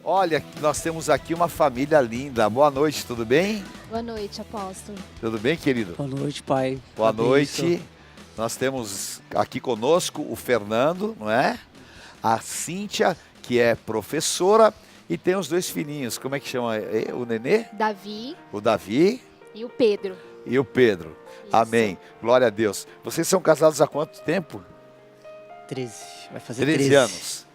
Olha, nós temos aqui uma família linda. Boa noite, tudo bem? Boa noite, apóstolo. Tudo bem, querido? Boa noite, pai. Boa noite. Nós temos aqui conosco o Fernando, não é? A Cíntia, que é professora, e tem os dois filhinhos. Como é que chama o nenê? Davi. O Davi. E o Pedro. E o Pedro. Isso. Amém. Glória a Deus. Vocês são casados há quanto tempo? 13. Vai fazer 13 anos.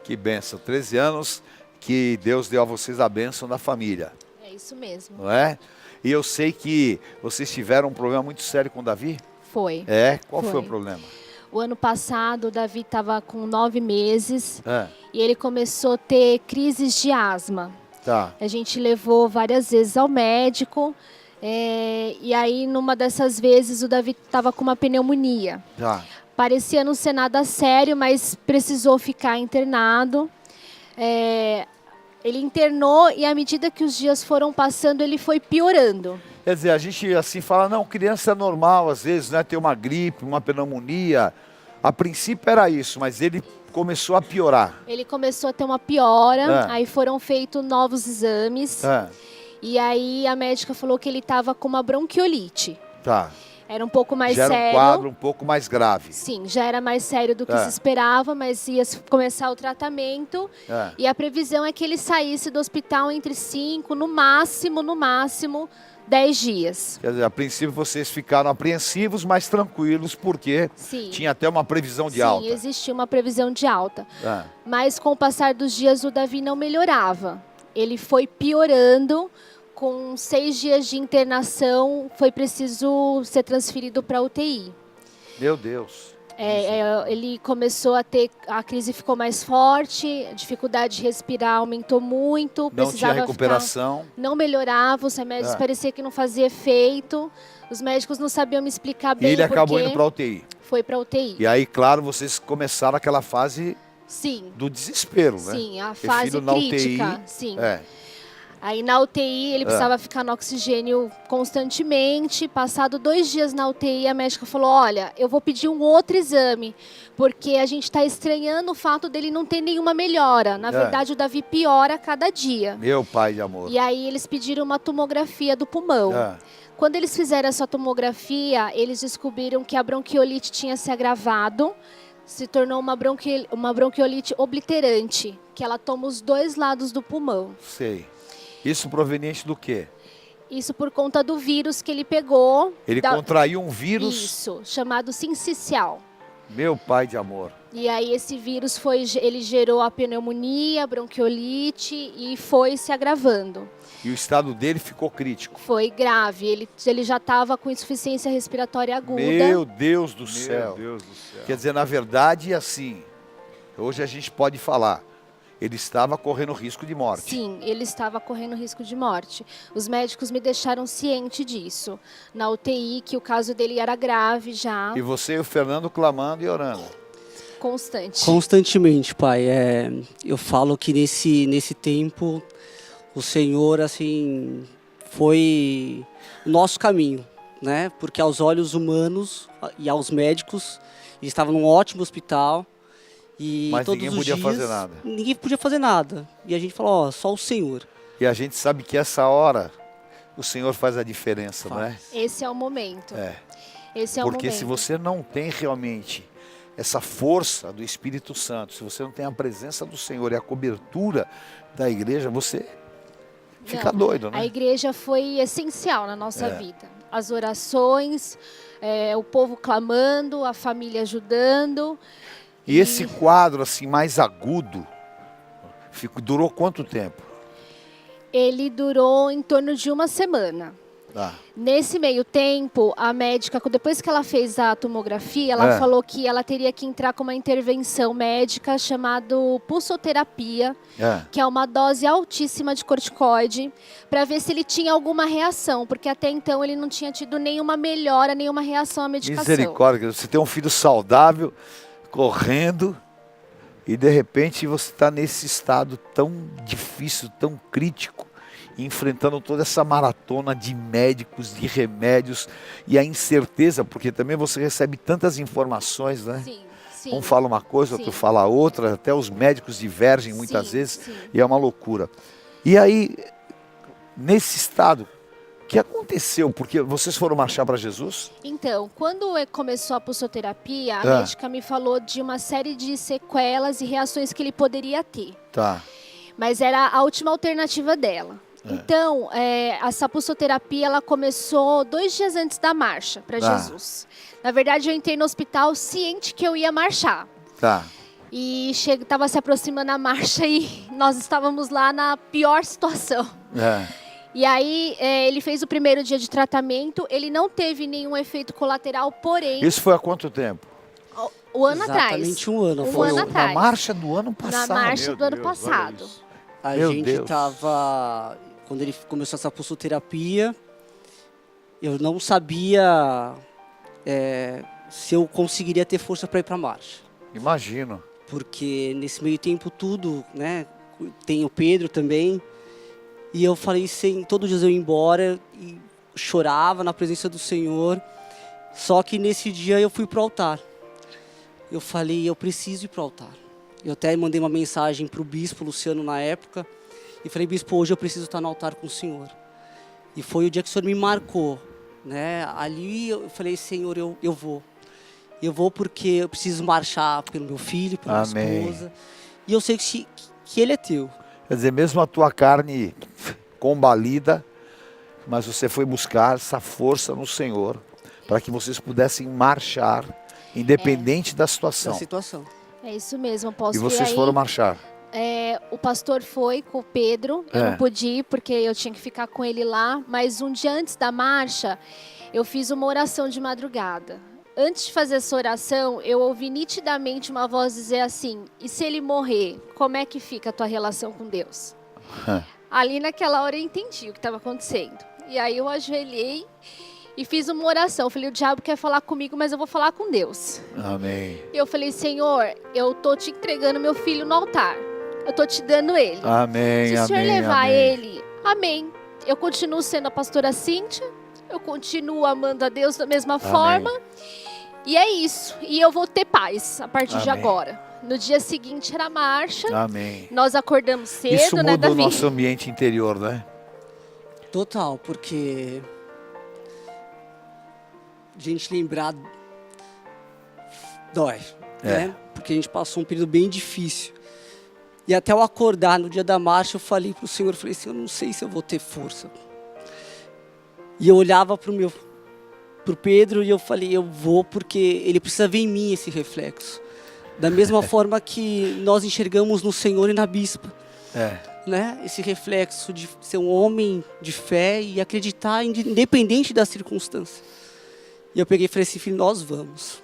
Que bênção. 13 anos que Deus deu a vocês a bênção da família. É isso mesmo. Não é? E eu sei que vocês tiveram um problema muito sério com o Davi. Foi. É? Qual foi Foi. o problema? O ano passado, o Davi estava com 9 meses É. e ele começou a ter crises de asma. Tá. A gente levou várias vezes ao médico e aí, numa dessas vezes, o Davi estava com uma pneumonia. Tá. Parecia não ser nada sério, mas precisou ficar internado. Ele internou e, à medida que os dias foram passando, ele foi piorando. Quer dizer, a gente assim fala, não, criança é normal, às vezes, né? Ter uma gripe, uma pneumonia. A princípio era isso, mas ele começou a piorar. Ele começou a ter uma piora, É. aí foram feitos novos exames. É. E aí a médica falou que ele estava com uma bronquiolite. Tá. Era um pouco mais Já era um sério. quadro um pouco mais grave. Sim, já era mais sério do que É. se esperava, mas ia começar o tratamento. É. E a previsão é que ele saísse do hospital entre 5, no máximo, 10 dias. Quer dizer, a princípio vocês ficaram apreensivos, mas tranquilos, porque Sim. tinha até uma previsão de Sim, alta. existia uma previsão de alta. É. Mas com o passar dos dias, o Davi não melhorava. Ele foi piorando. Com 6 dias de internação, foi preciso ser transferido para UTI. Meu Deus. Ele começou a ter, a crise ficou mais forte, a dificuldade de respirar aumentou muito, Não tinha precisava recuperação. não melhorava, os remédios É. parecia que não fazia efeito, os médicos não sabiam me explicar E bem ele acabou porquê. indo para a UTI. Foi para UTI. E aí, claro, vocês começaram aquela fase Sim, do desespero, né? sim, a Ter fase filho na crítica, UTI. sim. É. Aí na UTI ele precisava ficar no oxigênio constantemente. Passado 2 dias na UTI, a médica falou: olha, eu vou pedir um outro exame, porque a gente está estranhando o fato dele não ter nenhuma melhora. Na verdade, o Davi piora a cada dia. Meu pai de amor. E aí eles pediram uma tomografia do pulmão. É. Quando eles fizeram essa tomografia, eles descobriram que a bronquiolite tinha se agravado, se tornou uma bronquiolite obliterante, que ela toma os 2 lados do pulmão. Sei. Isso proveniente do quê? Isso por conta do vírus que ele pegou. Ele contraiu um vírus. Isso, chamado sincicial. Meu pai de amor. E aí esse vírus ele gerou a pneumonia, a bronquiolite e foi se agravando. E o estado dele ficou crítico. Foi grave, ele já estava com insuficiência respiratória aguda. Meu Deus do céu. Meu Deus do céu. Quer dizer, na verdade, assim, hoje a gente pode falar, ele estava correndo risco de morte. Sim, ele estava correndo risco de morte. Os médicos me deixaram ciente disso. Na UTI, que o caso dele era grave já, E você e o Fernando clamando e orando. constante. Constantemente, pai. Eu falo que nesse tempo o Senhor, assim, foi o nosso caminho, né? Porque aos olhos humanos e aos médicos, ele estava num ótimo hospital. E Mas todos ninguém os podia dias, fazer nada. Ninguém podia fazer nada. E a gente falou, ó, só o Senhor. E a gente sabe que essa hora o Senhor faz a diferença, não é? Esse é o momento. É. Esse é o Porque momento. se você não tem realmente essa força do Espírito Santo, se você não tem a presença do Senhor e a cobertura da igreja, você fica Não, doido, né? A igreja foi essencial na nossa É. vida. As orações, o povo clamando, a família ajudando. E esse quadro assim mais agudo durou quanto tempo? Ele durou em torno de 1 semana. Ah, Nesse meio tempo, a médica, depois que ela fez a tomografia, ela falou que ela teria que entrar com uma intervenção médica chamada pulsoterapia, que é uma dose altíssima de corticoide, para ver se ele tinha alguma reação, porque até então ele não tinha tido nenhuma melhora, nenhuma reação à medicação. misericórdia, você tem um filho saudável, correndo, e de repente você está nesse estado tão difícil, tão crítico, enfrentando toda essa maratona de médicos, de remédios e a incerteza, porque também você recebe tantas informações, né? Sim, Um fala uma coisa, outro fala outra, até os médicos divergem muitas vezes, e é uma loucura. E aí, nesse estado, o que aconteceu? Porque vocês foram marchar para Jesus? Então, quando começou a pulsoterapia, a médica me falou de uma série de sequelas e reações que ele poderia ter. Tá. Mas era a última alternativa dela. Então, essa pulsoterapia, ela começou 2 dias antes da marcha para Jesus. Na verdade, eu entrei no hospital ciente que eu ia marchar. Tá. E estava se aproximando a marcha e nós estávamos lá na pior situação. E aí, ele fez o primeiro dia de tratamento, ele não teve nenhum efeito colateral, porém... Isso foi há quanto tempo? Um ano atrás. Exatamente um ano. Um ano atrás. Na marcha do ano passado. Na marcha do ano passado. A gente estava... Quando ele começou essa pulsoterapia, eu não sabia se eu conseguiria ter força para ir para a marcha. Imagino. Porque nesse meio tempo tudo, né? Tem o Pedro também. E eu falei, todo dia eu ia embora e chorava na presença do Senhor. Só que nesse dia eu fui para o altar. Eu falei, eu preciso ir para o altar. Eu até mandei uma mensagem para o bispo Luciano na época. E falei, bispo, hoje eu preciso estar no altar com o Senhor. E foi o dia que o Senhor me marcou, né? Ali eu falei, Senhor, eu vou. Eu vou porque eu preciso marchar pelo meu filho, pela minha esposa. E eu sei que Ele é teu. Quer dizer, mesmo a tua carne combalida, mas você foi buscar essa força no Senhor, para que vocês pudessem marchar, independente da situação. É isso mesmo, apóstolo. E vocês foram marchar. O pastor foi com o Pedro, eu não pude ir porque eu tinha que ficar com ele lá, mas um dia antes da marcha, eu fiz uma oração de madrugada. Antes de fazer essa oração, eu ouvi nitidamente uma voz dizer assim, e se ele morrer, como é que fica a tua relação com Deus? Ali naquela hora eu entendi o que estava acontecendo. E aí eu ajoelhei e fiz uma oração. Eu falei, o diabo quer falar comigo, mas eu vou falar com Deus. Amém. E eu falei, Senhor, eu tô te entregando meu filho no altar. Eu tô te dando ele. Amém, se o Senhor levar amém. ele, amém. Eu continuo sendo a pastora Cíntia, eu continuo amando a Deus da mesma forma. E é isso. E eu vou ter paz a partir de agora. No dia seguinte era a marcha. Amém. Nós acordamos cedo, isso né, muda Davi? o nosso ambiente interior, né? Total, porque a gente lembrar dói, né? Porque a gente passou um período bem difícil. E até eu acordar no dia da marcha, eu falei para o Senhor, eu falei assim, eu não sei se eu vou ter força. E eu olhava para o Pedro e eu falei, eu vou porque ele precisa ver em mim esse reflexo. Da mesma forma que nós enxergamos no Senhor e na bispa. Né? Esse reflexo de ser um homem de fé e acreditar independente da circunstância. E eu peguei e falei assim, filho, nós vamos.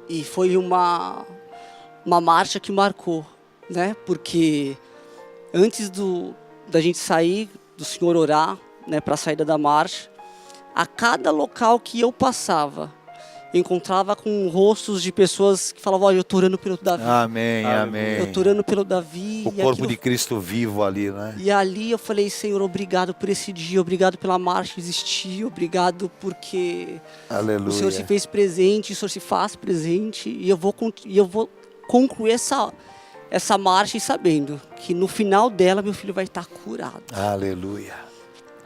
E foi uma marcha que marcou, né? Porque antes da gente sair, do Senhor orar, né, para a saída da marcha, a cada local que eu passava, eu encontrava com rostos de pessoas que falavam, olha, eu estou orando pelo Davi. Amém, amém. Eu estou orando pelo Davi. O corpo de Cristo vivo ali, né? E ali eu falei, Senhor, obrigado por esse dia, obrigado pela marcha existir, obrigado porque Aleluia. O Senhor se fez presente, o Senhor se faz presente, e eu vou concluir essa marcha e sabendo que no final dela meu filho vai estar curado. Aleluia.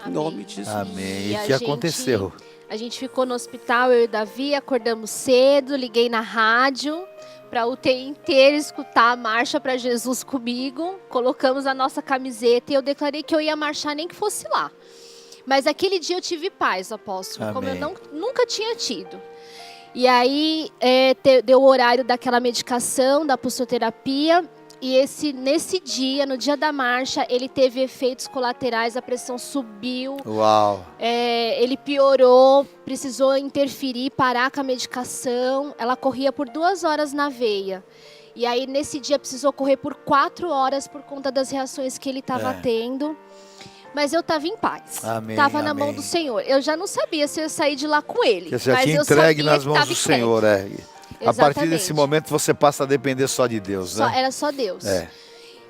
Em nome de Jesus. Amém. E o que aconteceu? A gente ficou no hospital, eu e o Davi, acordamos cedo, liguei na rádio para a UTI inteira escutar a marcha para Jesus comigo. Colocamos a nossa camiseta e eu declarei que eu ia marchar nem que fosse lá. Mas aquele dia eu tive paz, apóstolo, como eu nunca tinha tido. E aí deu o horário daquela medicação, da pulsoterapia. E nesse dia, no dia da marcha, ele teve efeitos colaterais, a pressão subiu. Uau! Ele piorou, precisou interferir, parar com a medicação. Ela corria por 2 horas na veia. E aí, nesse dia, precisou correr por 4 horas por conta das reações que ele estava tendo. Mas eu estava em paz. Estava na mão do Senhor. Eu já não sabia se eu ia sair de lá com ele. Você já tinha entregue nas mãos do Senhor, A partir desse momento você passa a depender só de Deus, né? Era só Deus.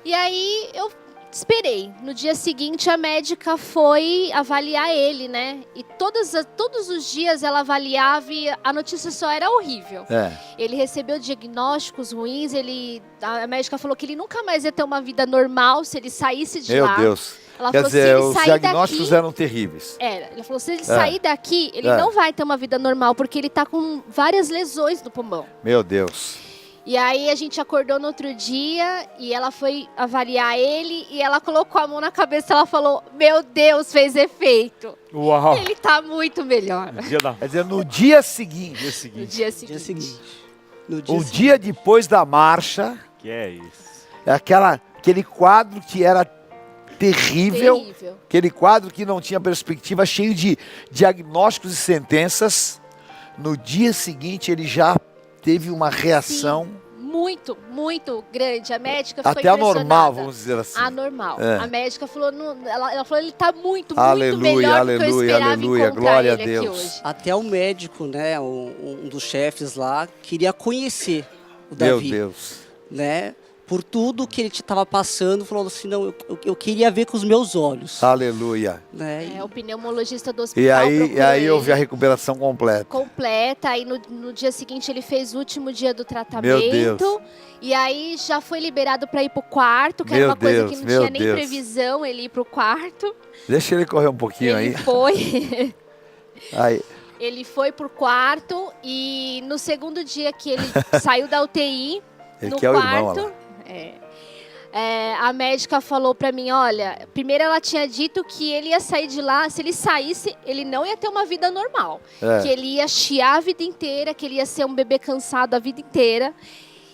E aí eu esperei. No dia seguinte, a médica foi avaliar ele, né? E todos os dias ela avaliava e a notícia só era horrível. Ele recebeu diagnósticos ruins, a médica falou que ele nunca mais ia ter uma vida normal se ele saísse de lá. Meu Deus. Ela Quer falou, dizer, se ele os sair diagnósticos daqui, eram terríveis. Ela falou, se ele sair daqui, ele não vai ter uma vida normal, porque ele tá com várias lesões no pulmão. Meu Deus. E aí a gente acordou no outro dia e ela foi avaliar ele e ela colocou a mão na cabeça e ela falou, meu Deus, fez efeito. Uau. Ele tá muito melhor. Quer dizer, no dia seguinte. No dia seguinte. O dia depois da marcha. Que é isso? É aquele quadro que era terrível. Aquele quadro que não tinha perspectiva, cheio de diagnósticos e sentenças. No dia seguinte ele já teve uma reação. Sim, muito, muito grande. A médica ficou até anormal, vamos dizer assim. Anormal. A médica falou, ela falou, ele está muito aleluia, melhor do que eu esperava aleluia, encontrar glória ele a Deus. aqui hoje. Até o médico, né, um dos chefes lá, queria conhecer o Davi. Meu Deus. Né? Por tudo que ele estava passando, falou assim, não, eu queria ver com os meus olhos. Aleluia. Né? O pneumologista do hospital E aí houve a recuperação completa. Completa, aí no dia seguinte ele fez o último dia do tratamento. Meu Deus. E aí já foi liberado para ir pro quarto, que era uma coisa que não tinha nem previsão, ele ir pro quarto. Deixa ele correr um pouquinho aí. Ele foi. Aí. Ele foi pro quarto e no segundo dia que ele saiu da UTI, ele no que é quarto... o irmão, a médica falou pra mim, olha, primeiro ela tinha dito que ele ia sair de lá, se ele saísse, ele não ia ter uma vida normal. Que ele ia chiar a vida inteira, que ele ia ser um bebê cansado a vida inteira.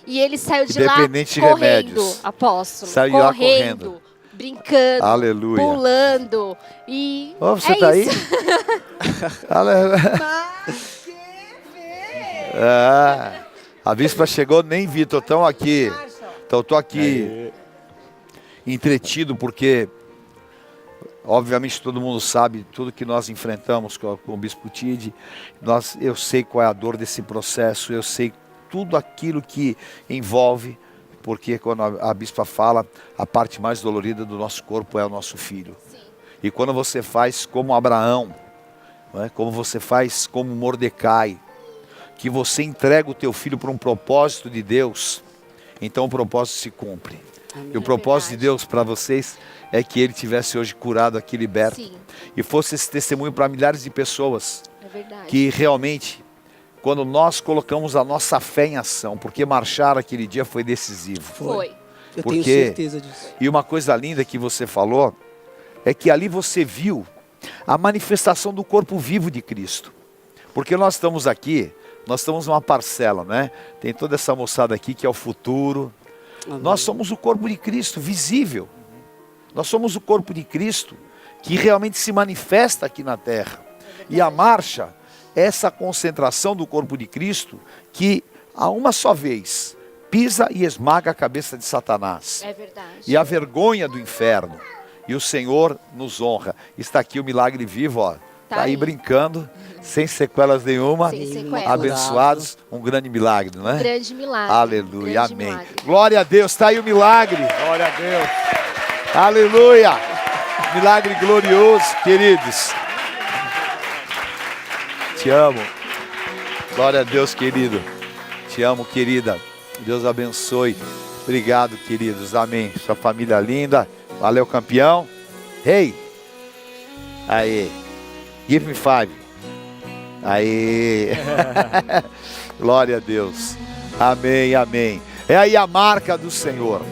E ele saiu de lá correndo, apóstolo. Saiu lá correndo. Brincando, aleluia, pulando. E você tá aí? A bispa chegou, nem vi, tô aqui. Então tô aqui entretido porque, obviamente, todo mundo sabe tudo que nós enfrentamos com o Bispo Tide. Eu sei qual é a dor desse processo, eu sei tudo aquilo que envolve, porque quando a bispa fala, a parte mais dolorida do nosso corpo é o nosso filho. Sim. E quando você faz como Abraão, não é? Como você faz como Mordecai, que você entrega o teu filho para um propósito de Deus, então o propósito se cumpre. E o propósito de Deus para vocês é que ele tivesse hoje curado aqui, liberto. Sim. E fosse esse testemunho para milhares de pessoas. É verdade. Que realmente, quando nós colocamos a nossa fé em ação, porque marchar aquele dia foi decisivo. Foi. Eu tenho certeza disso. E uma coisa linda que você falou, é que ali você viu a manifestação do corpo vivo de Cristo. Porque nós estamos aqui, nós estamos numa parcela, né? Tem toda essa moçada aqui que é o futuro. Amém. Nós somos o corpo de Cristo, visível. Nós somos o corpo de Cristo que realmente se manifesta aqui na terra. E a marcha é essa concentração do corpo de Cristo que, a uma só vez, pisa e esmaga a cabeça de Satanás. É verdade. E a vergonha do inferno. E o Senhor nos honra. Está aqui o milagre vivo, ó. Tá aí brincando, sem sequelas nenhuma, abençoados, um grande milagre, não é? Um grande milagre. Aleluia, grande amém. Milagre. Glória a Deus, está aí o milagre. Glória a Deus. Aleluia. Milagre glorioso, queridos. Te amo. Glória a Deus, querido. Te amo, querida. Deus abençoe. Obrigado, queridos. Amém. Sua família linda. Valeu, campeão. Hey. Aí. Give me 5. Aí. Glória a Deus. Amém, amém. É aí a marca do Senhor.